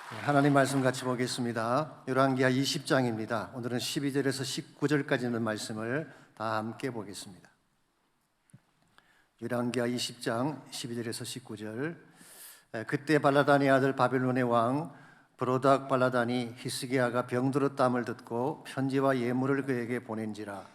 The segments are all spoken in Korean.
하나님 말씀 같이 보겠습니다. 열왕기하 20장입니다. 오늘은 12절에서 19절까지 있는 말씀을 다 함께 보겠습니다. 열왕기하 20장 12절에서 19절. 그때 발라단의 아들 바벨론의 왕 브로닥 발라단이 히스기야가 병들었다함을 듣고 편지와 예물을 그에게 보낸지라.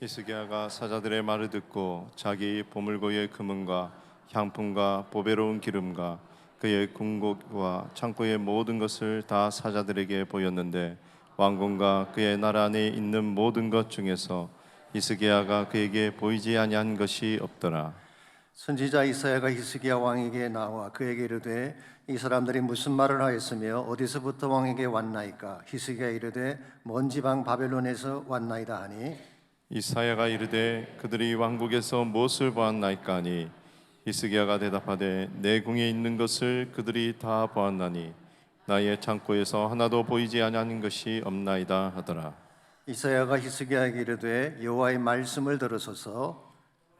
히스기야가 사자들의 말을 듣고 자기 보물고의 금은과 향품과 보배로운 기름과 그의 궁궐과 창고의 모든 것을 다 사자들에게 보였는데 왕궁과 그의 나라 안에 있는 모든 것 중에서 히스기야가 그에게 보이지 아니한 것이 없더라. 선지자 이사야가 히스기야 왕에게 나와 그에게 이르되 이 사람들이 무슨 말을 하였으며 어디서부터 왕에게 왔나이까? 히스기야 이르되 먼 지방 바벨론에서 왔나이다 하니 이사야가 이르되 그들이 왕국에서 무엇을 보았나이까 하니 히스기야가 대답하되 내 궁에 있는 것을 그들이 다 보았나니 나의 창고에서 하나도 보이지 아니하는 것이 없나이다 하더라. 이사야가 히스기야에게 이르되 여호와의 말씀을 들으소서.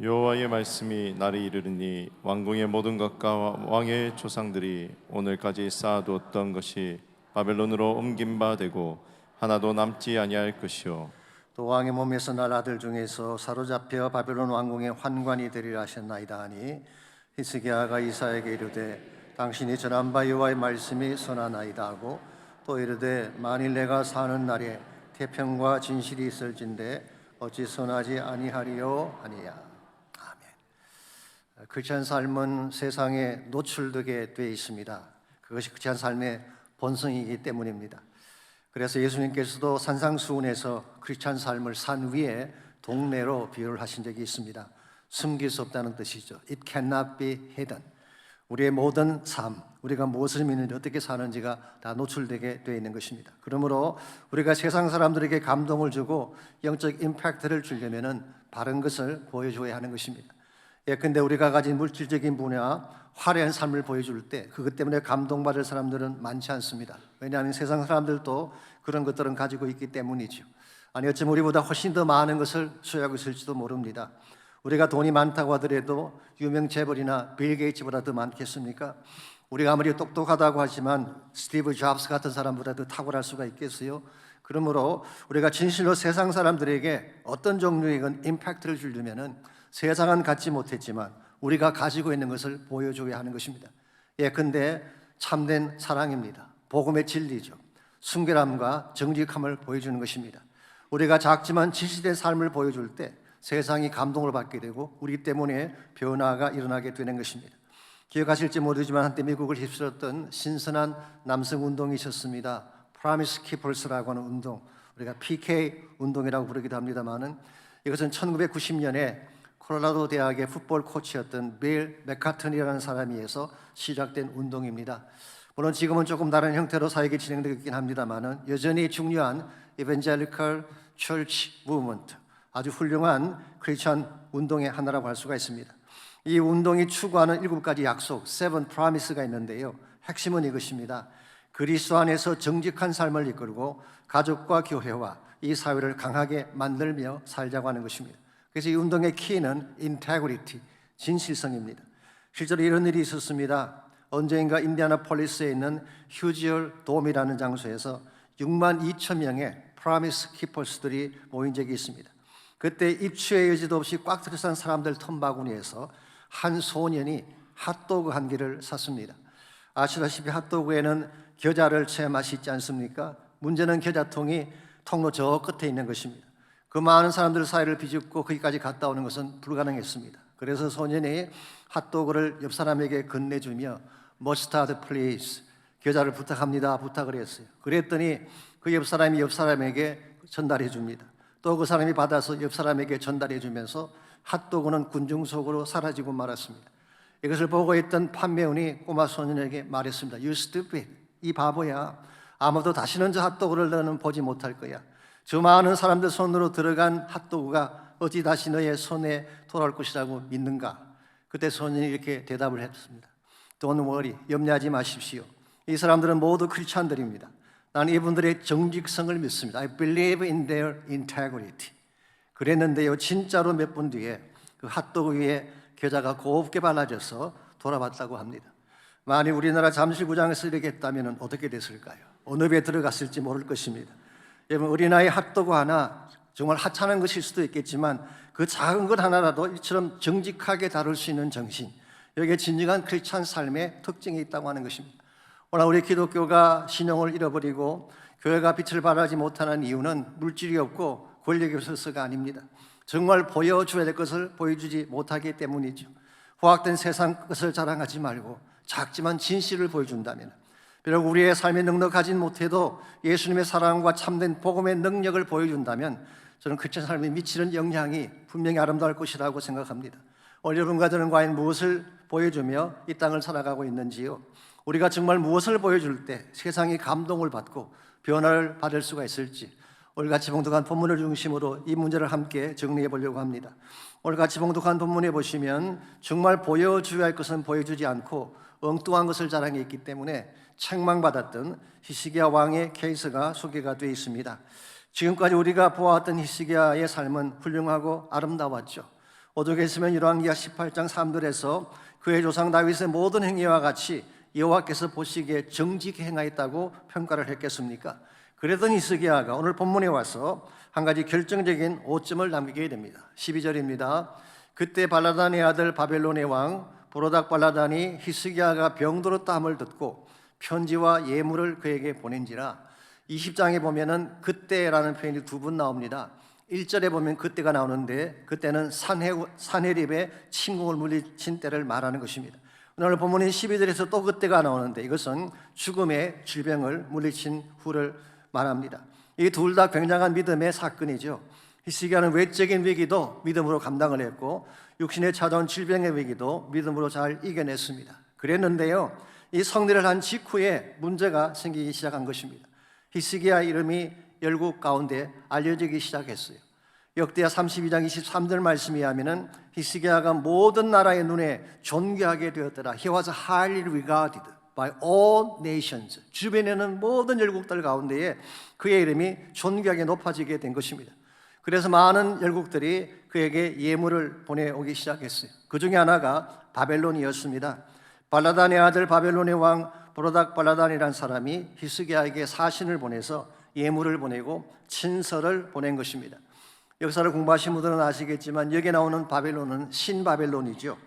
여호와의 말씀이 나를 이르르니 왕궁의 모든 것과 왕의 조상들이 오늘까지 쌓아두었던 것이 바벨론으로 옮긴 바 되고 하나도 남지 아니할 것이요 또 왕의 몸에서 날 아들 중에서 사로잡혀 바벨론 왕궁의 환관이 되리라 하셨나이다 하니 히스기야가 이사야에게 이르되 당신이 전한 바 여호와의 말씀이 선하나이다 하고 또 이르되 만일 내가 사는 날에 태평과 진실이 있을진데 어찌 선하지 아니하리요 하니야. 아멘. 크리스찬 삶은 세상에 노출되게 되어 있습니다. 그것이 크리스찬 삶의 본성이기 때문입니다. 그래서 예수님께서도 산상수훈에서 크리스찬 삶을 산 위에 동네로 비유를 하신 적이 있습니다. 숨길 수 없다는 뜻이죠. It cannot be hidden. 우리의 모든 삶, 우리가 무엇을 믿는지 어떻게 사는지가 다 노출되게 되어 있는 것입니다. 그러므로 우리가 세상 사람들에게 감동을 주고 영적 임팩트를 주려면 바른 것을 보여줘야 하는 것입니다. 예컨대 우리가 가진 물질적인 분야, 화려한 삶을 보여줄 때 그것 때문에 감동받을 사람들은 많지 않습니다. 왜냐하면 세상 사람들도 그런 것들은 가지고 있기 때문이죠. 아니 어쩌면 우리보다 훨씬 더 많은 것을 소유하고 있을지도 모릅니다. 우리가 돈이 많다고 하더라도 유명 재벌이나 빌 게이츠보다 더 많겠습니까? 우리가 아무리 똑똑하다고 하지만 스티브 잡스 같은 사람보다 더 탁월할 수가 있겠어요? 그러므로 우리가 진실로 세상 사람들에게 어떤 종류의 임팩트를 주려면 세상은 갖지 못했지만 우리가 가지고 있는 것을 보여줘야 하는 것입니다. 예컨대 참된 사랑입니다. 복음의 진리죠. 순결함과 정직함을 보여주는 것입니다. 우리가 작지만 진실된 삶을 보여줄 때 세상이 감동을 받게 되고 우리 때문에 변화가 일어나게 되는 것입니다. 기억하실지 모르지만 한때 미국을 휩쓸었던 신선한 남성 운동이 있었습니다. Promise Keepers라고 하는 운동, 우리가 PK 운동이라고 부르기도 합니다만은 이것은 1990년에 콜로라도 대학의 풋볼 코치였던 빌 맥카튼이라는 사람이 해서 시작된 운동입니다. 물론 지금은 조금 다른 형태로 사역이 진행되고 있긴 합니다만은 여전히 중요한 Evangelical Church Movement, 아주 훌륭한 크리스천 운동의 하나라고 할 수가 있습니다. 이 운동이 추구하는 7가지 약속, 7 Promise가 있는데요. 핵심은 이것입니다. 그리스도 안에서 정직한 삶을 이끌고 가족과 교회와 이 사회를 강하게 만들며 살자고 하는 것입니다. 그래서 이 운동의 키는 integrity, 진실성입니다. 실제로 이런 일이 있었습니다. 언젠가 인디애나폴리스에 있는 휴지얼 돔이라는 장소에서 6만 2천 명의 프라미스 키퍼스들이 모인 적이 있습니다. 그때 입추의 여지도 없이 꽉 들어선 사람들 틈바구니에서 한 소년이 핫도그 한 개를 샀습니다. 아시다시피 핫도그에는 겨자를 채 맛이 있지 않습니까? 문제는 겨자통이 통로 저 끝에 있는 것입니다. 그 많은 사람들 사이를 비집고 거기까지 갔다 오는 것은 불가능했습니다. 그래서 소년이 핫도그를 옆 사람에게 건네주며 머스타드 플리즈, 겨자를 부탁합니다 부탁을 했어요. 그랬더니 그 옆 사람이 옆 사람에게 전달해 줍니다. 또 그 사람이 받아서 옆 사람에게 전달해 주면서 핫도그는 군중 속으로 사라지고 말았습니다. 이것을 보고 있던 판매원이 꼬마 소년에게 말했습니다. You stupid, 이 바보야. 아마도 다시는 저 핫도그를 너는 보지 못할 거야. 저 많은 사람들 손으로 들어간 핫도그가 어찌 다시 너의 손에 돌아올 것이라고 믿는가? 그때 소년이 이렇게 대답을 했습니다. Don't worry, 염려하지 마십시오. 이 사람들은 모두 크리스찬들입니다. 나는 이분들의 정직성을 믿습니다. I believe in their integrity. 그랬는데요, 진짜로 몇 분 뒤에 그 핫도그 위에 겨자가 곱게 발라져서 돌아왔다고 합니다. 만일 우리나라 잠실구장에서 이렇게 했다면 어떻게 됐을까요? 어느 배 들어갔을지 모를 것입니다. 여러분, 어린아이 핫도그 하나, 정말 하찮은 것일 수도 있겠지만 그 작은 것 하나라도 이처럼 정직하게 다룰 수 있는 정신, 여기에 진정한 크리스찬 삶의 특징이 있다고 하는 것입니다. 오늘 우리 기독교가 신용을 잃어버리고 교회가 빛을 발하지 못하는 이유는 물질이 없고 권력이 없어서가 아닙니다. 정말 보여줘야 될 것을 보여주지 못하기 때문이죠. 포악된 세상 것을 자랑하지 말고 작지만 진실을 보여준다면, 비록 우리의 삶의 넉넉하진 못해도 예수님의 사랑과 참된 복음의 능력을 보여준다면 저는 크리스천 삶에 미치는 영향이 분명히 아름다울 것이라고 생각합니다. 오늘 여러분과 저는 과연 무엇을 보여주며 이 땅을 살아가고 있는지요? 우리가 정말 무엇을 보여줄 때 세상이 감동을 받고 변화를 받을 수가 있을지, 오늘같이 봉독한 본문을 중심으로 이 문제를 함께 정리해 보려고 합니다. 오늘같이 봉독한 본문에 보시면 정말 보여줘야 할 것은 보여주지 않고 엉뚱한 것을 자랑했기 때문에 책망받았던 히스기야 왕의 케이스가 소개가 되어 있습니다. 지금까지 우리가 보아왔던 히스기야의 삶은 훌륭하고 아름다웠죠. 오죽했으면 열왕기하 18장 3절에서 그의 조상 다윗의 모든 행위와 같이 여호와께서 보시기에 정직히 행하였다고 평가를 했겠습니까? 그랬던 히스기야가 오늘 본문에 와서 한 가지 결정적인 오점을 남기게 됩니다. 12절입니다. 그때 발라단의 아들 바벨론의 왕 브로닥 발라단이 히스기야가 병들었다함을 듣고 편지와 예물을 그에게 보낸지라. 20장에 보면은 그때라는 표현이 두 번 나옵니다. 1절에 보면 그때가 나오는데 그때는 산헤립의 침공을 물리친 때를 말하는 것입니다. 오늘 본문인 12절에서 또 그때가 나오는데 이것은 죽음의 질병을 물리친 후를 말합니다. 이 둘 다 굉장한 믿음의 사건이죠. 히스기야는 외적인 위기도 믿음으로 감당을 했고 육신에 찾아온 질병의 위기도 믿음으로 잘 이겨냈습니다. 그랬는데요, 이 성리를 한 직후에 문제가 생기기 시작한 것입니다. 히스기야 이름이 열국 가운데 알려지기 시작했어요. 역대하 32장 23절 말씀에 하면은 히스기야가 모든 나라의 눈에 존귀하게 되었더라. He was highly regarded by all nations. 주변에는 모든 열국들 가운데에 그의 이름이 존귀하게 높아지게 된 것입니다. 그래서 많은 열국들이 그에게 예물을 보내오기 시작했어요. 그 중에 하나가 바벨론이었습니다. 발라단의 아들 바벨론의 왕 브로닥 발라단이라는 사람이 히스기야에게 사신을 보내서 예물을 보내고 친서를 보낸 것입니다. 역사를 공부하신 분들은 아시겠지만 여기에 나오는 바벨론은 신바벨론이죠.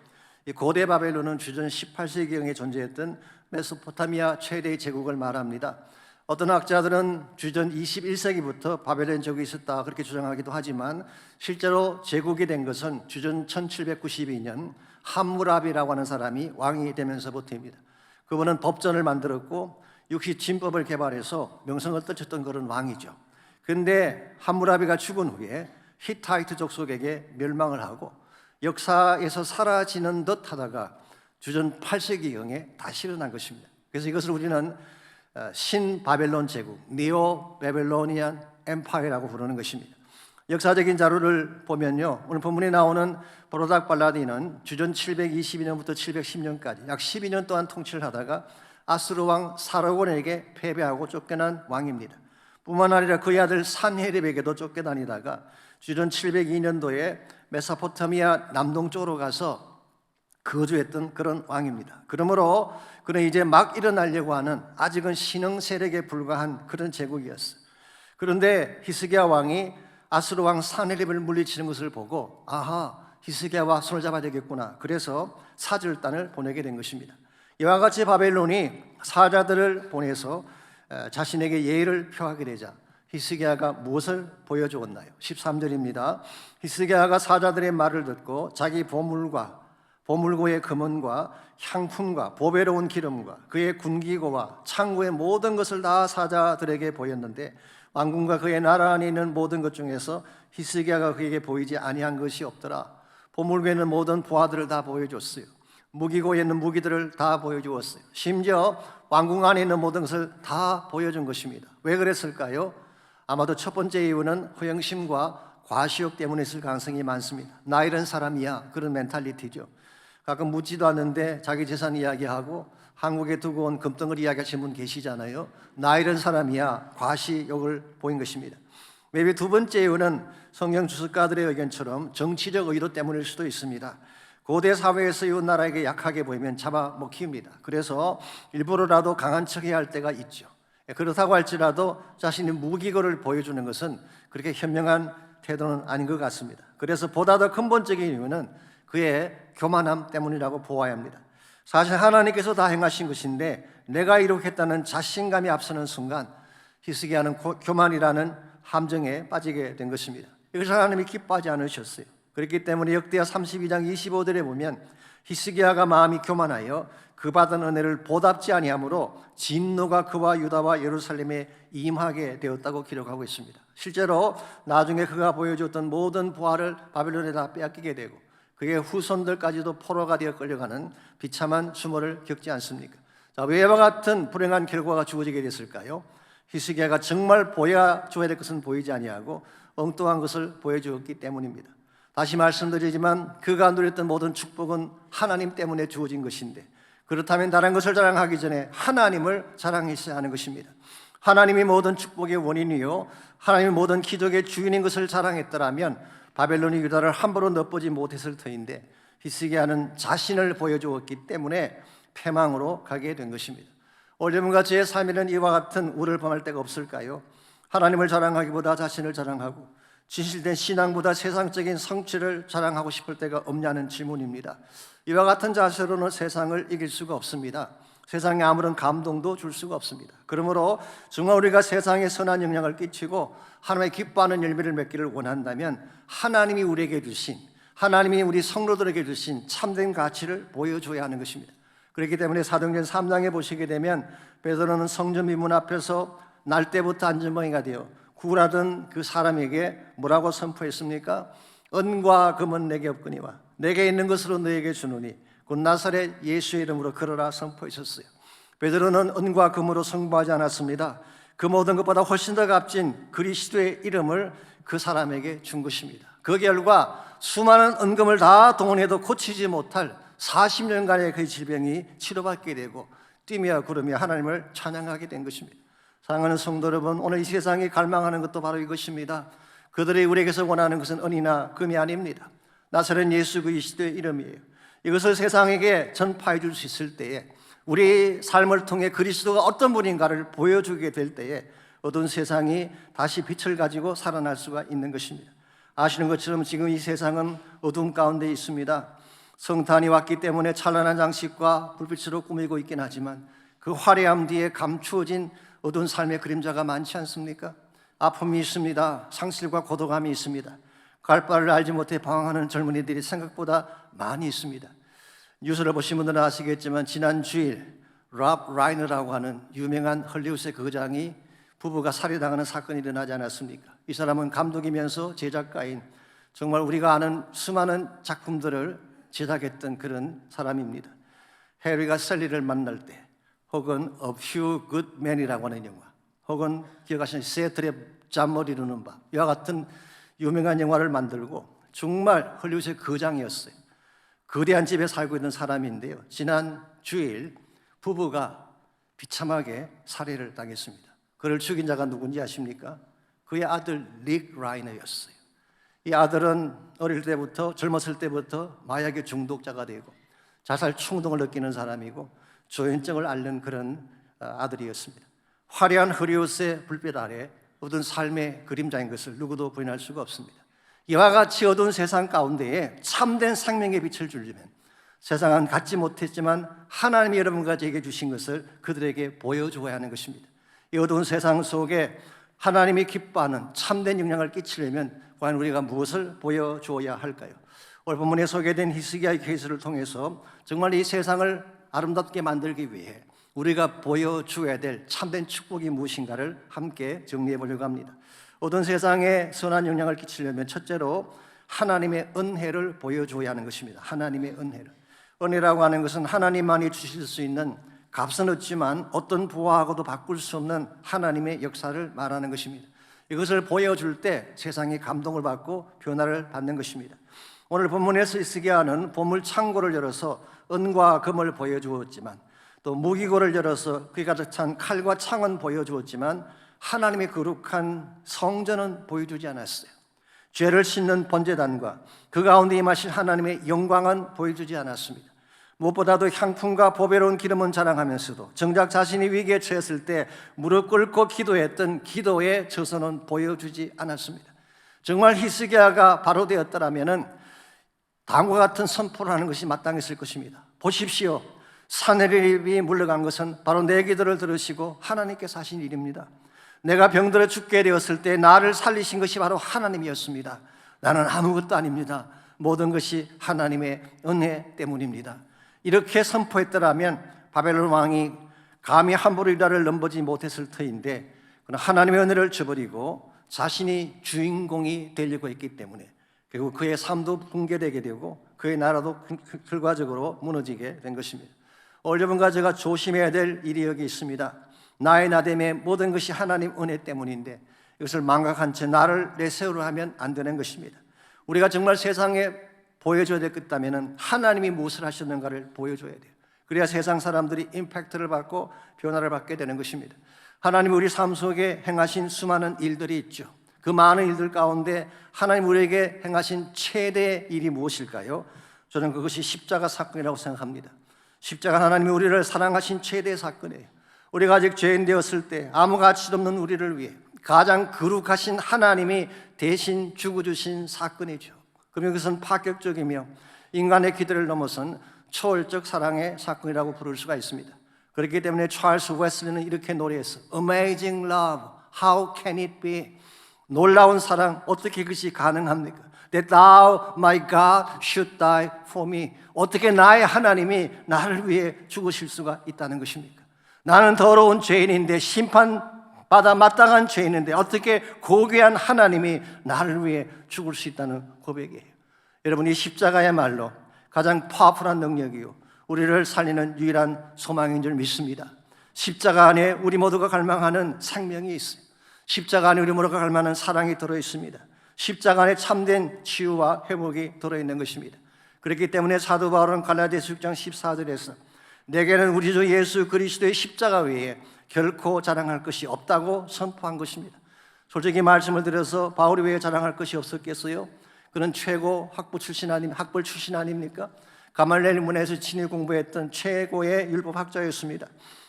이 고대 바벨론은 주전 18세기경에 존재했던 메소포타미아 최대의 제국을 말합니다. 어떤 학자들은 주전 21세기부터 바벨론 제국이 있었다 그렇게 주장하기도 하지만 실제로 제국이 된 것은 주전 1792년 함무라비라고 하는 사람이 왕이 되면서부터입니다. 그분은 법전을 만들었고 육시진법을 개발해서 명성을 떨쳤던 그런 왕이죠. 그런데 함무라비가 죽은 후에 히타이트 족속에게 멸망을 하고 역사에서 사라지는 듯 하다가 주전 8세기경에 다시 일어난 것입니다. 그래서 이것을 우리는 신바벨론 제국, 니오 바벨로니안 엠파이어라고 부르는 것입니다. 역사적인 자료를 보면요, 오늘 본문에 나오는 브로닥 발라디는 주전 722년부터 710년까지 약 12년 동안 통치를 하다가 아수르 왕 사르곤에게 패배하고 쫓겨난 왕입니다. 뿐만 아니라 그의 아들 산헤립에게도 쫓겨다니다가 주전 702년도에 메소포타미아 남동쪽으로 가서 거주했던 그런 왕입니다. 그러므로 그는 이제 막 일어나려고 하는 아직은 신흥 세력에 불과한 그런 제국이었어요. 그런데 히스기야 왕이 아수르 왕 산헤립을 물리치는 것을 보고 아하, 히스기야와 손을 잡아야 되겠구나. 그래서 사절단을 보내게 된 것입니다. 이와 같이 바벨론이 사자들을 보내서 자신에게 예의를 표하게 되자 히스기야가 무엇을 보여주었나요? 13절입니다. 히스기야가 사자들의 말을 듣고 자기 보물고의 금은과 향품과 보배로운 기름과 그의 군기고와 창고의 모든 것을 다 사자들에게 보였는데 왕궁과 그의 나라 안에 있는 모든 것 중에서 히스기야가 그에게 보이지 아니한 것이 없더라. 보물고에 있는 모든 보화들을 다 보여줬어요. 무기고에 있는 무기들을 다 보여주었어요. 심지어 왕궁 안에 있는 모든 것을 다 보여준 것입니다. 왜 그랬을까요? 아마도 첫 번째 이유는 허영심과 과시욕 때문에 있을 가능성이 많습니다. 나 이런 사람이야, 그런 멘탈리티죠. 가끔 묻지도 않는데 자기 재산 이야기하고 한국에 두고 온 금덩어리 이야기하시는 분 계시잖아요. 나 이런 사람이야, 과시욕을 보인 것입니다. maybe 두 번째 이유는 성경 주석가들의 의견처럼 정치적 의도 때문일 수도 있습니다. 고대 사회에서 이웃 나라에게 약하게 보이면 잡아먹힙니다. 그래서 일부러라도 강한 척해야 할 때가 있죠. 그렇다고 할지라도 자신이 무기고를 보여주는 것은 그렇게 현명한 태도는 아닌 것 같습니다. 그래서 보다 더 근본적인 이유는 그의 교만함 때문이라고 보아야 합니다. 사실 하나님께서 다 행하신 것인데 내가 이렇게 했다는 자신감이 앞서는 순간 히스기야는 교만이라는 함정에 빠지게 된 것입니다. 이것을 하나님이 기뻐하지 않으셨어요. 그렇기 때문에 역대하 32장 25절에 보면 히스기야가 마음이 교만하여 그 받은 은혜를 보답지 아니하므로 진노가 그와 유다와 예루살렘에 임하게 되었다고 기록하고 있습니다. 실제로 나중에 그가 보여줬던 모든 부하를 바벨론에 다 빼앗기게 되고 그의 후손들까지도 포로가 되어 끌려가는 비참한 수모를 겪지 않습니까? 자, 왜 이와 같은 불행한 결과가 주어지게 됐을까요? 히스기야가 정말 보여줘야 될 것은 보이지 아니하고 엉뚱한 것을 보여주었기 때문입니다. 다시 말씀드리지만 그가 누렸던 모든 축복은 하나님 때문에 주어진 것인데 그렇다면 다른 것을 자랑하기 전에 하나님을 자랑했어야 하는 것입니다. 하나님이 모든 축복의 원인이요 하나님이 모든 기적의 주인인 것을 자랑했더라면 바벨론이 유다를 함부로 넣어보지 못했을 터인데 히스기야는 자신을 보여주었기 때문에 패망으로 가게 된 것입니다. 오늘과 제 삶에는 이와 같은 우를 범할 때가 없을까요? 하나님을 자랑하기보다 자신을 자랑하고 진실된 신앙보다 세상적인 성취를 자랑하고 싶을 때가 없냐는 질문입니다. 이와 같은 자세로는 세상을 이길 수가 없습니다. 세상에 아무런 감동도 줄 수가 없습니다. 그러므로 정말 우리가 세상에 선한 영향을 끼치고 하나님의 기뻐하는 열매를 맺기를 원한다면 하나님이 우리에게 주신, 하나님이 우리 성도들에게 주신 참된 가치를 보여줘야 하는 것입니다. 그렇기 때문에 사도행전 3장에 보시게 되면 베드로는 성전 미문 앞에서 날 때부터 안전벙이가 되어 구라던 그 사람에게 뭐라고 선포했습니까? 은과 금은 내게 없거니와 내게 있는 것으로 너에게 주노니 곧 나사렛 예수의 이름으로 걸어라 선포했었어요. 베드로는 은과 금으로 승부하지 않았습니다. 그 모든 것보다 훨씬 더 값진 그리스도의 이름을 그 사람에게 준 것입니다. 그 결과 수많은 은금을 다 동원해도 고치지 못할 40년간의 그 질병이 치료받게 되고 뛰며 구르며 하나님을 찬양하게 된 것입니다. 사랑하는 성도 여러분, 오늘 이 세상이 갈망하는 것도 바로 이것입니다. 그들이 우리에게서 원하는 것은 은이나 금이 아닙니다. 나사렛 예수 그리스도의 이름이에요. 이것을 세상에게 전파해 줄 수 있을 때에 우리 삶을 통해 그리스도가 어떤 분인가를 보여주게 될 때에 어두운 세상이 다시 빛을 가지고 살아날 수가 있는 것입니다. 아시는 것처럼 지금 이 세상은 어둠 가운데 있습니다. 성탄이 왔기 때문에 찬란한 장식과 불빛으로 꾸미고 있긴 하지만 그 화려함 뒤에 감추어진 어두운 삶의 그림자가 많지 않습니까? 아픔이 있습니다. 상실과 고독함이 있습니다. 갈 바를 알지 못해 방황하는 젊은이들이 생각보다 많이 있습니다. 뉴스를 보신 분들은 아시겠지만 지난 주일 랍 라이너라고 하는 유명한 헐리우드의 거장이 부부가 살해당하는 사건이 일어나지 않았습니까? 이 사람은 감독이면서 제작가인 정말 우리가 아는 수많은 작품들을 제작했던 그런 사람입니다. 해리가 셀리를 만날 때 혹은 A Few Good Men이라고 하는 영화 혹은 기억하시는 세트랩 잠을 이루는 밤 이와 같은 유명한 영화를 만들고 정말 헐리우드의 거장이었어요. 거대한 집에 살고 있는 사람인데요. 지난 주일 부부가 비참하게 살해를 당했습니다. 그를 죽인 자가 누군지 아십니까? 그의 아들 릭 라이너였어요. 이 아들은 어릴 때부터 젊었을 때부터 마약의 중독자가 되고 자살 충동을 느끼는 사람이고 조현증을 앓는 그런 아들이었습니다. 화려한 헐리우드의 불빛 아래 어두운 삶의 그림자인 것을 누구도 부인할 수가 없습니다. 이와 같이 어두운 세상 가운데에 참된 생명의 빛을 주려면 세상은 갖지 못했지만 하나님이 여러분과 제게 주신 것을 그들에게 보여주어야 하는 것입니다. 이 어두운 세상 속에 하나님이 기뻐하는 참된 영향을 끼치려면 과연 우리가 무엇을 보여주어야 할까요? 오늘 본문에 소개된 히스기야의 케이스를 통해서 정말 이 세상을 아름답게 만들기 위해 우리가 보여주어야 될 참된 축복이 무엇인가를 함께 정리해 보려고 합니다. 어두운 세상에 선한 영향을 끼치려면 첫째로 하나님의 은혜를 보여줘야 하는 것입니다. 하나님의 은혜를. 은혜라고 하는 것은 하나님만이 주실 수 있는 값은 없지만 어떤 부하하고도 바꿀 수 없는 하나님의 역사를 말하는 것입니다. 이것을 보여줄 때 세상이 감동을 받고 변화를 받는 것입니다. 오늘 본문에서 히스기야는 보물 창고를 열어서 은과 금을 보여주었지만 또 무기고를 열어서 그에 가득 찬 칼과 창은 보여주었지만 하나님의 거룩한 성전은 보여주지 않았어요. 죄를 씻는 번제단과 그 가운데 임하신 하나님의 영광은 보여주지 않았습니다. 무엇보다도 향품과 보배로운 기름은 자랑하면서도 정작 자신이 위기에 처했을 때 무릎 꿇고 기도했던 기도의 저선은 보여주지 않았습니다. 정말 히스기야가 바로 되었더라면 다음과 같은 선포를 하는 것이 마땅했을 것입니다. 보십시오. 사내립이 물러간 것은 바로 내 기도를 들으시고 하나님께서 하신 일입니다. 내가 병들어 죽게 되었을 때 나를 살리신 것이 바로 하나님이었습니다. 나는 아무것도 아닙니다. 모든 것이 하나님의 은혜 때문입니다. 이렇게 선포했더라면 바벨론 왕이 감히 함부로 유다를 넘보지 못했을 터인데 그는 하나님의 은혜를 저버리고 자신이 주인공이 되려고 했기 때문에 결국 그의 삶도 붕괴되게 되고 그의 나라도 결과적으로 무너지게 된 것입니다. 오늘 여러분과 제가 조심해야 될 일이 여기 있습니다. 나의 나됨의 모든 것이 하나님 은혜 때문인데 이것을 망각한 채 나를 내세우려 하면 안 되는 것입니다. 우리가 정말 세상에 보여줘야 되겠다면 하나님이 무엇을 하셨는가를 보여줘야 돼요. 그래야 세상 사람들이 임팩트를 받고 변화를 받게 되는 것입니다. 하나님이 우리 삶 속에 행하신 수많은 일들이 있죠. 그 많은 일들 가운데 하나님 우리에게 행하신 최대 일이 무엇일까요? 저는 그것이 십자가 사건이라고 생각합니다. 십자가 하나님이 우리를 사랑하신 최대 사건이에요. 우리가 아직 죄인 되었을 때 아무 가치도 없는 우리를 위해 가장 거룩하신 하나님이 대신 죽어주신 사건이죠. 그러면 그것은 파격적이며 인간의 기대를 넘어선 초월적 사랑의 사건이라고 부를 수가 있습니다. 그렇기 때문에 찰스 웨슬리는 이렇게 노래했어. Amazing love, how can it be? 놀라운 사랑, 어떻게 그것이 가능합니까? That thou, my God, should die for me. 어떻게 나의 하나님이 나를 위해 죽으실 수가 있다는 것입니까? 나는 더러운 죄인인데 심판받아 마땅한 죄인인데 어떻게 고귀한 하나님이 나를 위해 죽을 수 있다는 고백이에요. 여러분, 이 십자가야말로 가장 파워풀한 능력이요 우리를 살리는 유일한 소망인 줄 믿습니다. 십자가 안에 우리 모두가 갈망하는 생명이 있어요. 십자가 안에 우리 모두가 갈망하는 사랑이 들어있습니다. 십자가 안에 참된 치유와 회복이 들어있는 것입니다. 그렇기 때문에 사도 바울은 갈라디아서 6장 14절에서 내게는 우리 주 예수 그리스도의 십자가 외에 결코 자랑할 것이 없다고 선포한 것입니다. 솔직히 말씀을 드려서 바울이 왜 자랑할 것이 없었겠어요? 그는 최고 학벌 출신 아닙니까? 가말리엘 문화에서 친히 공부했던 최고의 율법학자였습니다.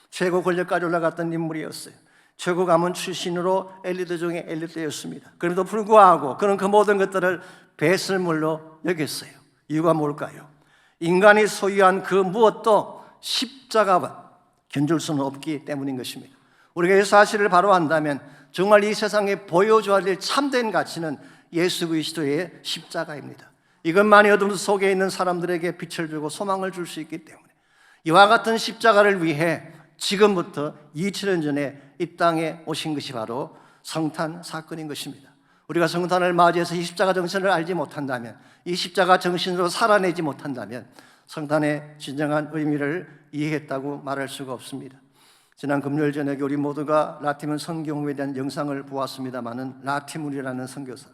최고 권력까지 올라갔던 인물이었어요. 최고 가문 출신으로 엘리트 중에 엘리트였습니다. 그럼에도 불구하고 그는 그 모든 것들을 배설물로 여겼어요. 이유가 뭘까요? 인간이 소유한 그 무엇도 십자가와 견줄 수는 없기 때문인 것입니다. 우리가 이 사실을 바로 안다면 정말 이 세상에 보여줘야 될 참된 가치는 예수 그리스도의 십자가입니다. 이것만이 어둠 속에 있는 사람들에게 빛을 주고 소망을 줄 수 있기 때문에 이와 같은 십자가를 위해 지금부터 2000년 전에 이 땅에 오신 것이 바로 성탄 사건인 것입니다. 우리가 성탄을 맞이해서 이 십자가 정신을 알지 못한다면, 이 십자가 정신으로 살아내지 못한다면 성탄의 진정한 의미를 이해했다고 말할 수가 없습니다. 지난 금요일 저녁에 우리 모두가 라티문 성경에 대한 영상을 보았습니다마는 라티문이라는 선교사,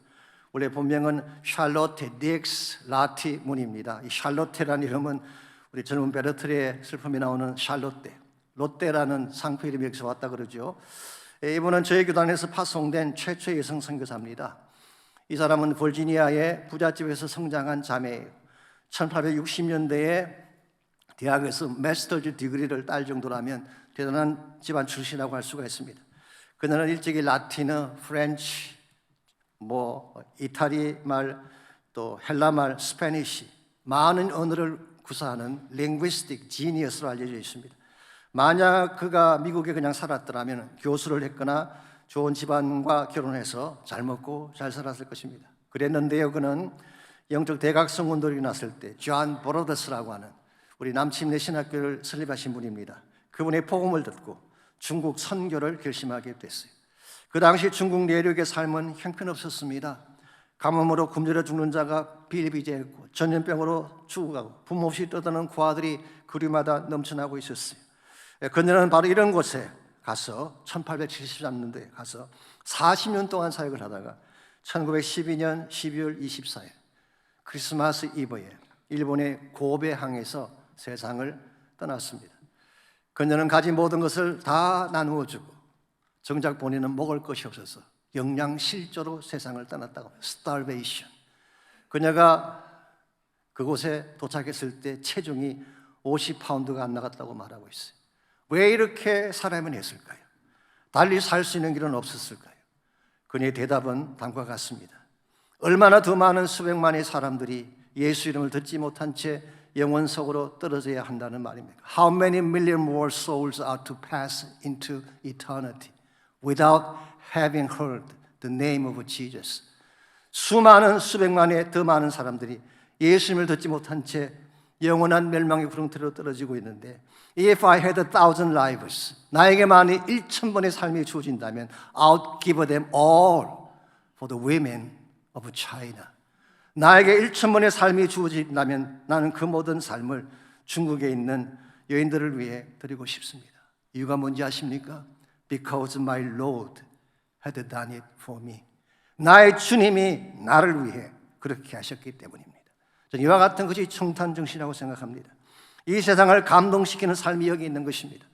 원래 본명은 샬롯테 딕스 라티문입니다. 이 샬롯테라는 이름은 우리 젊은 베르트리의 슬픔이 나오는 샬롯테, 롯데라는 상표 이름이 여기서 왔다 그러죠. 이분은 저희 교단에서 파송된 최초의 여성 선교사입니다. 이 사람은 버지니아의 부잣집에서 성장한 자매예요. 1860년대에 대학에서 마스터즈 디그리를 딸 정도라면 대단한 집안 출신이라고 할 수가 있습니다. 그녀는 일찍이 라틴어, 프렌치, 이탈리 말, 또 헬라 말, 스페니시 많은 언어를 구사하는 링귀스틱 지니어스로 알려져 있습니다. 만약 그가 미국에 그냥 살았더라면 교수를 했거나 좋은 집안과 결혼해서 잘 먹고 잘 살았을 것입니다. 그랬는데요, 그는 영적 대각성 운동이 났을 때 존 보로더스라고 하는 우리 남침내 신학교를 설립하신 분입니다. 그분의 복음을 듣고 중국 선교를 결심하게 됐어요. 그 당시 중국 내륙의 삶은 형편없었습니다. 가뭄으로 굶주려 죽는 자가 비일비재했고 전염병으로 죽어가고 부모 없이 떠드는 고아들이 그리마다 넘쳐나고 있었어요. 그녀는 바로 이런 곳에 가서 1873년도에 가서 40년 동안 사역을 하다가 1912년 12월 24일 크리스마스 이브에 일본의 고베항에서 세상을 떠났습니다. 그녀는 가진 모든 것을 다 나누어 주고 정작 본인은 먹을 것이 없어서 영양실조로 세상을 떠났다고 합니다. starvation. 그녀가 그곳에 도착했을 때 체중이 50파운드가 안 나갔다고 말하고 있어요. 왜 이렇게 사람은 했을까요? 달리 살 수 있는 길은 없었을까요? 그녀의 대답은 다음과 같습니다. 얼마나 더 많은 수백만의 사람들이 예수 이름을 듣지 못한 채 영원 속으로 떨어져야 한다는 말입니다. How many million more souls are to pass into eternity without having heard the name of Jesus? 수많은 수백만의 더 많은 사람들이 예수님을 듣지 못한 채 영원한 멸망의 구렁텅이로 떨어지고 있는데 If I had 1,000 lives, 나에게 만일 1,000번의 삶이 주어진다면 I'll give them all for the women of China. 나에게 1,000번의 삶이 주어진다면 나는 그 모든 삶을 중국에 있는 여인들을 위해 드리고 싶습니다. 이유가 뭔지 아십니까? Because my Lord had done it for me. 나의 주님이 나를 위해 그렇게 하셨기 때문입니다. 저는 이와 같은 것이 청탄 정신이라고 생각합니다. 이 세상을 감동시키는 삶이 여기 있는 것입니다.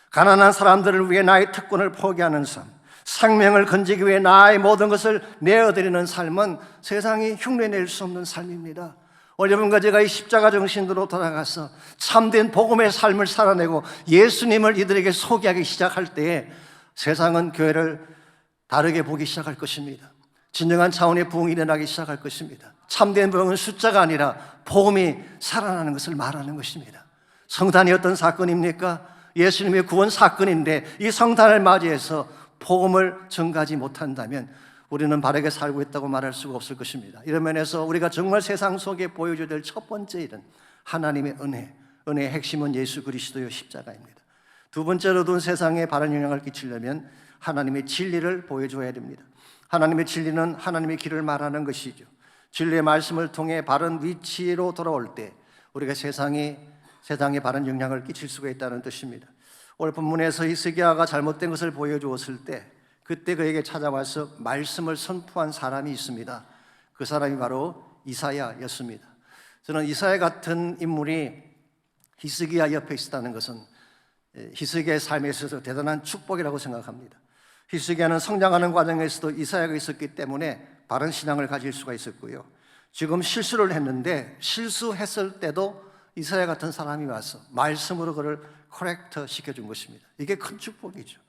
가난한 사람들을 위해 나의 특권을 포기하는 삶, 생명을 건지기 위해 나의 모든 것을 내어드리는 삶은 세상이 흉내낼 수 없는 삶입니다. 여러분과 제가 이 십자가 정신으로 돌아가서 참된 복음의 삶을 살아내고 예수님을 이들에게 소개하기 시작할 때에 세상은 교회를 다르게 보기 시작할 것입니다. 진정한 차원의 부흥이 일어나기 시작할 것입니다. 참된 부흥은 숫자가 아니라 복음이 살아나는 것을 말하는 것입니다. 성탄이 어떤 사건입니까? 예수님의 구원 사건인데 이 성탄을 맞이해서 복음을 전가하지 못한다면 우리는 바르게 살고 있다고 말할 수가 없을 것입니다. 이런 면에서 우리가 정말 세상 속에 보여줘야 될 첫 번째 일은 하나님의 은혜의 핵심은 예수 그리스도의 십자가입니다. 두 번째로는 세상에 바른 영향을 끼치려면 하나님의 진리를 보여줘야 됩니다. 하나님의 진리는 하나님의 길을 말하는 것이죠. 진리의 말씀을 통해 바른 위치로 돌아올 때 우리가 세상에 바른 영향을 끼칠 수가 있다는 뜻입니다. 오늘 본문에서 히스기야가 잘못된 것을 보여주었을 때 그때 그에게 찾아와서 말씀을 선포한 사람이 있습니다. 그 사람이 바로 이사야였습니다. 저는 이사야 같은 인물이 히스기야 옆에 있었다는 것은 히스기야의 삶에 있어서 대단한 축복이라고 생각합니다. 히스기야는 성장하는 과정에서도 이사야가 있었기 때문에 바른 신앙을 가질 수가 있었고요. 지금 실수를 했는데 실수했을 때도 이사야 같은 사람이 와서 말씀으로 그를 커렉터 시켜준 것입니다. 이게 큰 축복이죠.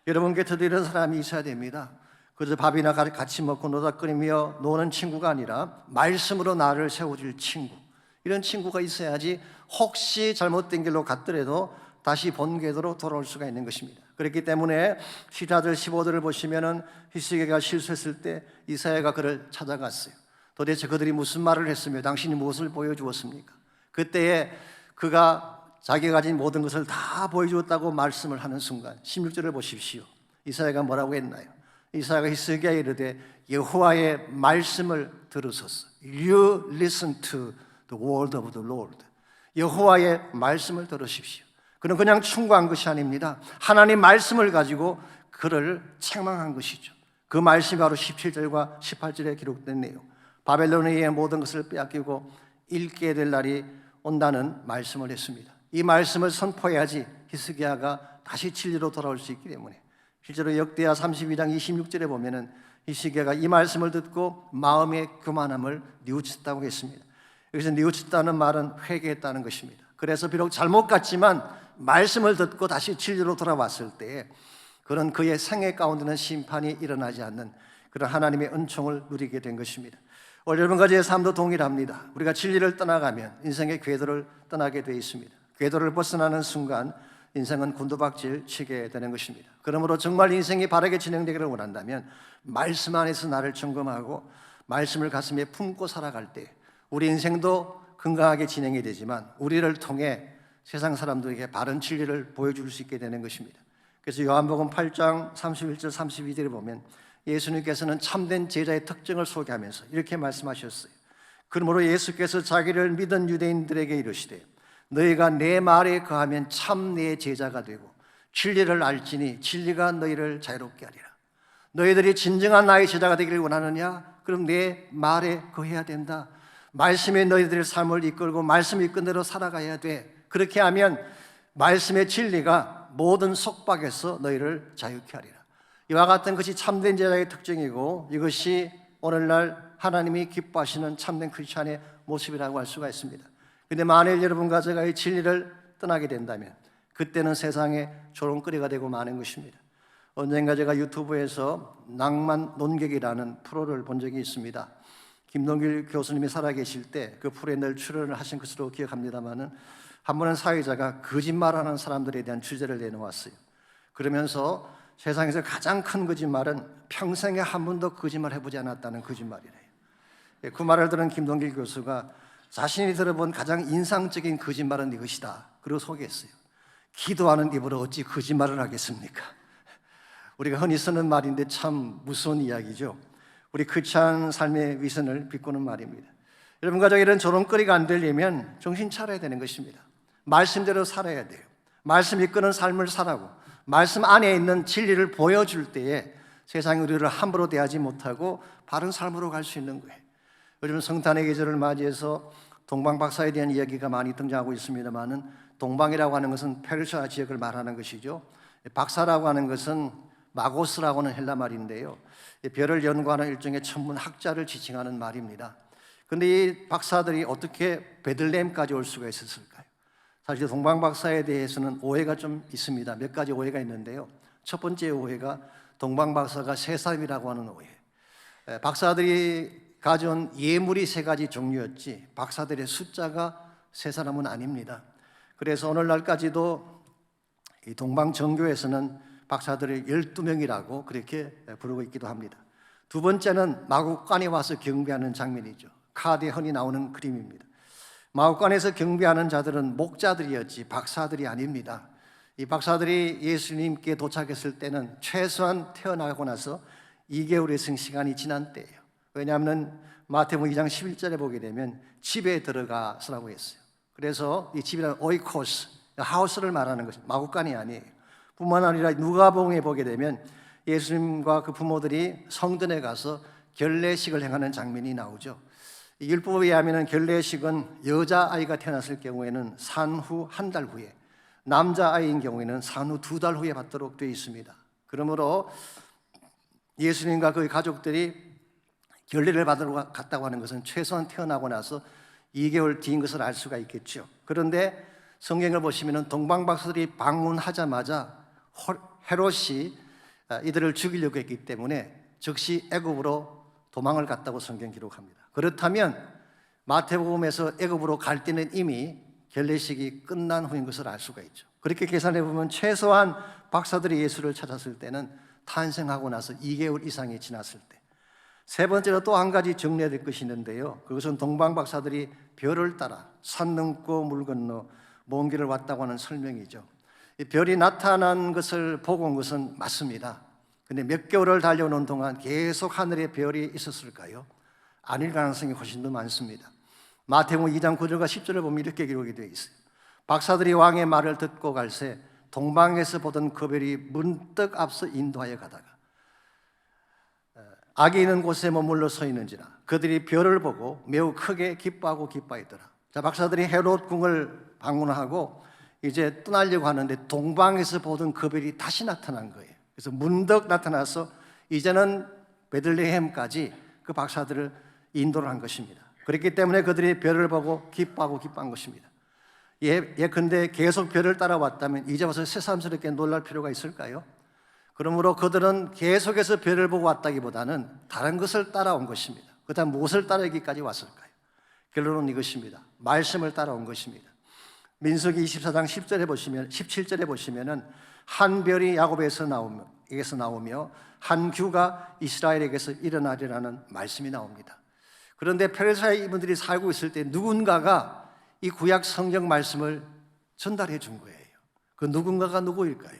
여러분 곁에도 이런 사람이 있어야 됩니다. 그저 밥이나 같이 먹고 노닥거리며 노는 친구가 아니라 말씀으로 나를 세워줄 친구, 이런 친구가 있어야지 혹시 잘못된 길로 갔더라도 다시 본 궤도로 돌아올 수가 있는 것입니다. 그렇기 때문에 시사들 15절을 보시면은 히스기야가 실수했을 때 이사야가 그를 찾아갔어요. 도대체 그들이 무슨 말을 했으며 당신이 무엇을 보여주었습니까? 그때에 그가 자기가 가진 모든 것을 다 보여주었다고 말씀을 하는 순간 16절을 보십시오. 이사야가 뭐라고 했나요? 이사야가 히스기야에 이르되 여호와의 말씀을 들으소서. You listen to the word of the Lord. 여호와의 말씀을 들으십시오. 그는 그냥 충고한 것이 아닙니다. 하나님 말씀을 가지고 그를 책망한 것이죠. 그 말씀이 바로 17절과 18절에 기록된 내용. 바벨론의 모든 것을 빼앗기고 잃게 될 날이 온다는 말씀을 했습니다. 이 말씀을 선포해야지 히스기야가 다시 진리로 돌아올 수 있기 때문에 실제로 역대하 32장 26절에 보면은 히스기야가 이 말씀을 듣고 마음의 교만함을 뉘우쳤다고 했습니다. 여기서 뉘우쳤다는 말은 회개했다는 것입니다. 그래서 비록 잘못 갔지만 말씀을 듣고 다시 진리로 돌아왔을 때 그는 그의 생애 가운데는 심판이 일어나지 않는 그런 하나님의 은총을 누리게 된 것입니다. 오늘 여러분과 제 삶도 동일합니다. 우리가 진리를 떠나가면 인생의 궤도를 떠나게 되어 있습니다. 궤도를 벗어나는 순간 인생은 곤두박질 치게 되는 것입니다. 그러므로 정말 인생이 바르게 진행되기를 원한다면 말씀 안에서 나를 점검하고 말씀을 가슴에 품고 살아갈 때 우리 인생도 건강하게 진행이 되지만 우리를 통해 세상 사람들에게 바른 진리를 보여줄 수 있게 되는 것입니다. 그래서 요한복음 8장 31절 32절에 보면 예수님께서는 참된 제자의 특징을 소개하면서 이렇게 말씀하셨어요. 그러므로 예수께서 자기를 믿은 유대인들에게 이르시되 너희가 내 말에 거하면 참 내 제자가 되고 진리를 알지니 진리가 너희를 자유롭게 하리라. 너희들이 진정한 나의 제자가 되기를 원하느냐? 그럼 내 말에 거해야 된다. 말씀에 너희들의 삶을 이끌고 말씀 이끈 대로 살아가야 돼. 그렇게 하면 말씀의 진리가 모든 속박에서 너희를 자유케 하리라. 이와 같은 것이 참된 제자의 특징이고 이것이 오늘날 하나님이 기뻐하시는 참된 크리스찬의 모습이라고 할 수가 있습니다. 그런데 만일 여러분과 제가 이 진리를 떠나게 된다면 그때는 세상에 조롱거리가 되고 마는 것입니다. 언젠가 제가 유튜브에서 낭만 논객이라는 프로를 본 적이 있습니다. 김동길 교수님이 살아계실 때 그 프로에 늘 출연을 하신 것으로 기억합니다마는 한 번은 사회자가 거짓말하는 사람들에 대한 주제를 내놓았어요. 그러면서 세상에서 가장 큰 거짓말은 평생에 한 번도 거짓말 해보지 않았다는 거짓말이래요. 그 말을 들은 김동길 교수가 자신이 들어본 가장 인상적인 거짓말은 이것이다. 그리고 소개했어요. 기도하는 입으로 어찌 거짓말을 하겠습니까? 우리가 흔히 쓰는 말인데 참 무서운 이야기죠. 우리 크리스찬 삶의 위선을 비꼬는 말입니다. 여러분 가족 이런 조롱거리가 안 되려면 정신 차려야 되는 것입니다. 말씀대로 살아야 돼요. 말씀 이끄는 삶을 살아고 말씀 안에 있는 진리를 보여줄 때에 세상이 우리를 함부로 대하지 못하고 바른 삶으로 갈 수 있는 거예요. 요즘 성탄의 계절을 맞이해서 동방박사에 대한 이야기가 많이 등장하고 있습니다만은 동방이라고 하는 것은 페르시아 지역을 말하는 것이죠. 박사라고 하는 것은 마고스라고 하는 헬라 말인데요. 별을 연구하는 일종의 천문학자를 지칭하는 말입니다. 그런데 이 박사들이 어떻게 베들레헴까지 올 수가 있었을까요? 사실 동방박사에 대해서는 오해가 좀 있습니다. 몇 가지 오해가 있는데요. 첫 번째 오해가 동방박사가 세 사람이라고 하는 오해. 박사들이 가져온 예물이 세 가지 종류였지 박사들의 숫자가 세 사람은 아닙니다. 그래서 오늘날까지도 이 동방정교에서는 박사들을 12명이라고 그렇게 부르고 있기도 합니다. 두 번째는 마국간에 와서 경배하는 장면이죠. 카드에 흔히 나오는 그림입니다. 마국간에서 경배하는 자들은 목자들이었지 박사들이 아닙니다. 이 박사들이 예수님께 도착했을 때는 최소한 태어나고 나서 2개월의 시간이 지난 때예요. 왜냐하면 마태복음 2장 11절에 보게 되면 집에 들어가서라고 했어요. 그래서 이 집이란 오이코스, 하우스를 말하는 것이 마국간이 아니에요. 뿐만 아니라 누가복음에 보게 되면 예수님과 그 부모들이 성전에 가서 결례식을 행하는 장면이 나오죠. 율법에 의하면 결례식은 여자아이가 태어났을 경우에는 산후 한 달 후에, 남자아이인 경우에는 산후 2달 후에 받도록 되어 있습니다. 그러므로 예수님과 그의 가족들이 결례를 받으러 갔다고 하는 것은 최소한 태어나고 나서 2개월 뒤인 것을 알 수가 있겠죠. 그런데 성경을 보시면 동방박사들이 방문하자마자 헤롯이 이들을 죽이려고 했기 때문에 즉시 애굽으로 도망을 갔다고 성경 기록합니다. 그렇다면 마태복음에서 애굽으로 갈 때는 이미 결례식이 끝난 후인 것을 알 수가 있죠. 그렇게 계산해 보면 최소한 박사들이 예수를 찾았을 때는 탄생하고 나서 2개월 이상이 지났을 때. 세 번째로 또 한 가지 정리해야 될 것이 있는데요. 그것은 동방 박사들이 별을 따라 산 넘고 물 건너 먼 길을 왔다고 하는 설명이죠. 이 별이 나타난 것을 보고 온 것은 맞습니다. 그런데 몇 개월을 달려오는 동안 계속 하늘에 별이 있었을까요? 아닐 가능성이 훨씬 더 많습니다. 마태복음 2장 9절과 10절을 보면 이렇게 기록이 되어 있어요. 박사들이 왕의 말을 듣고 갈새 동방에서 보던 그 별이 문득 앞서 인도하여 가다가 악이 있는 곳에 머물러 서 있는지라 그들이 별을 보고 매우 크게 기뻐하고 기뻐했더라. 자, 박사들이 헤롯 궁을 방문하고 이제 떠나려고 하는데 동방에서 보던 그 별이 다시 나타난 거예요. 그래서 문득 나타나서 이제는 베들레헴까지 그 박사들을 인도를 한 것입니다. 그렇기 때문에 그들이 별을 보고 기뻐하고 기뻐한 것입니다. 예컨대 계속 별을 따라왔다면 이제 와서 새삼스럽게 놀랄 필요가 있을까요? 그러므로 그들은 계속해서 별을 보고 왔다기보다는 다른 것을 따라온 것입니다. 그다음 무엇을 따르기까지 왔을까요? 결론은 이것입니다. 말씀을 따라온 것입니다. 민수기 24장 17절에 보시면은 한 별이 야곱에게서 나오며 한 규가 이스라엘에게서 일어나리라는 말씀이 나옵니다. 그런데 페르시아의 이분들이 살고 있을 때 누군가가 이 구약 성경 말씀을 전달해 준 거예요. 그 누군가가 누구일까요?